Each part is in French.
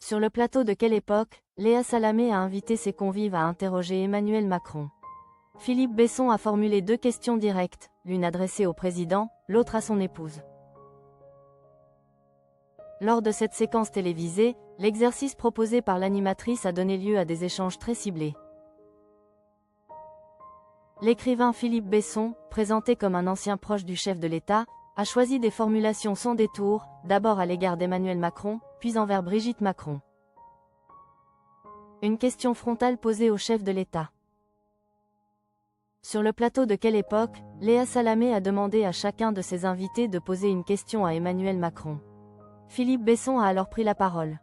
Sur le plateau de quelle époque, Léa Salamé a invité ses convives à interroger Emmanuel Macron. Philippe Besson a formulé 2 questions directes, l'une adressée au président, l'autre à son épouse. Lors de cette séquence télévisée, l'exercice proposé par l'animatrice a donné lieu à des échanges très ciblés. L'écrivain Philippe Besson, présenté comme un ancien proche du chef de l'État, a choisi des formulations sans détour, d'abord à l'égard d'Emmanuel Macron, puis envers Brigitte Macron. Une question frontale posée au chef de l'État. Sur le plateau de quelle époque, Léa Salamé a demandé à chacun de ses invités de poser une question à Emmanuel Macron. Philippe Besson a alors pris la parole.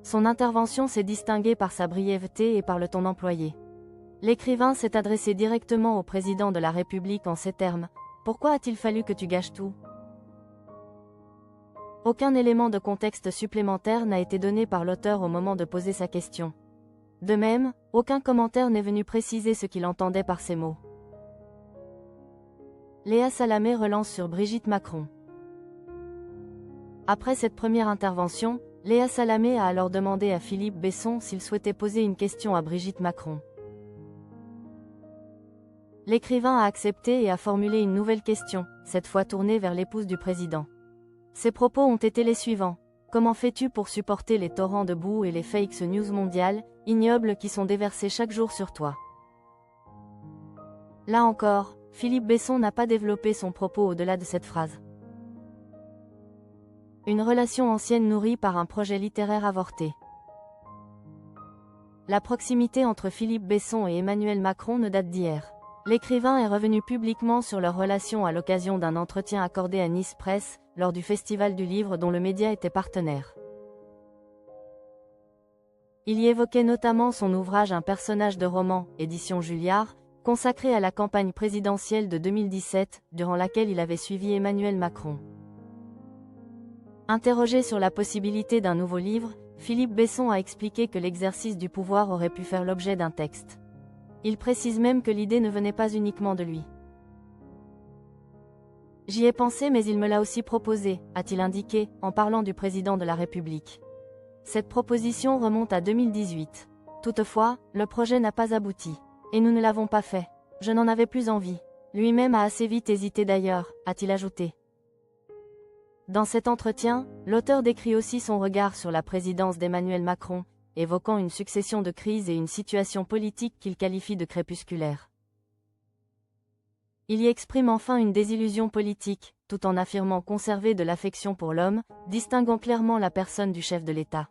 Son intervention s'est distinguée par sa brièveté et par le ton employé. L'écrivain s'est adressé directement au président de la République en ces termes : « Pourquoi a-t-il fallu que tu gâches tout ?» Aucun élément de contexte supplémentaire n'a été donné par l'auteur au moment de poser sa question. De même, aucun commentaire n'est venu préciser ce qu'il entendait par ces mots. Léa Salamé relance sur Brigitte Macron. Après cette première intervention, Léa Salamé a alors demandé à Philippe Besson s'il souhaitait poser une question à Brigitte Macron. L'écrivain a accepté et a formulé une nouvelle question, cette fois tournée vers l'épouse du président. Ses propos ont été les suivants. Comment fais-tu pour supporter les torrents de boue et les fake news mondiales, ignobles qui sont déversés chaque jour sur toi? Là encore, Philippe Besson n'a pas développé son propos au-delà de cette phrase. Une relation ancienne nourrie par un projet littéraire avorté. La proximité entre Philippe Besson et Emmanuel Macron ne date d'hier. L'écrivain est revenu publiquement sur leur relation à l'occasion d'un entretien accordé à Nice Presse, lors du Festival du Livre dont le média était partenaire. Il y évoquait notamment son ouvrage Un personnage de roman, édition Julliard, consacré à la campagne présidentielle de 2017, durant laquelle il avait suivi Emmanuel Macron. Interrogé sur la possibilité d'un nouveau livre, Philippe Besson a expliqué que l'exercice du pouvoir aurait pu faire l'objet d'un texte. Il précise même que l'idée ne venait pas uniquement de lui. J'y ai pensé mais il me l'a aussi proposé, a-t-il indiqué, en parlant du président de la République. Cette proposition remonte à 2018. Toutefois, le projet n'a pas abouti. Et nous ne l'avons pas fait. Je n'en avais plus envie. Lui-même a assez vite hésité d'ailleurs, a-t-il ajouté. Dans cet entretien, l'auteur décrit aussi son regard sur la présidence d'Emmanuel Macron, évoquant une succession de crises et une situation politique qu'il qualifie de crépusculaire. Il y exprime enfin une désillusion politique, tout en affirmant conserver de l'affection pour l'homme, distinguant clairement la personne du chef de l'État.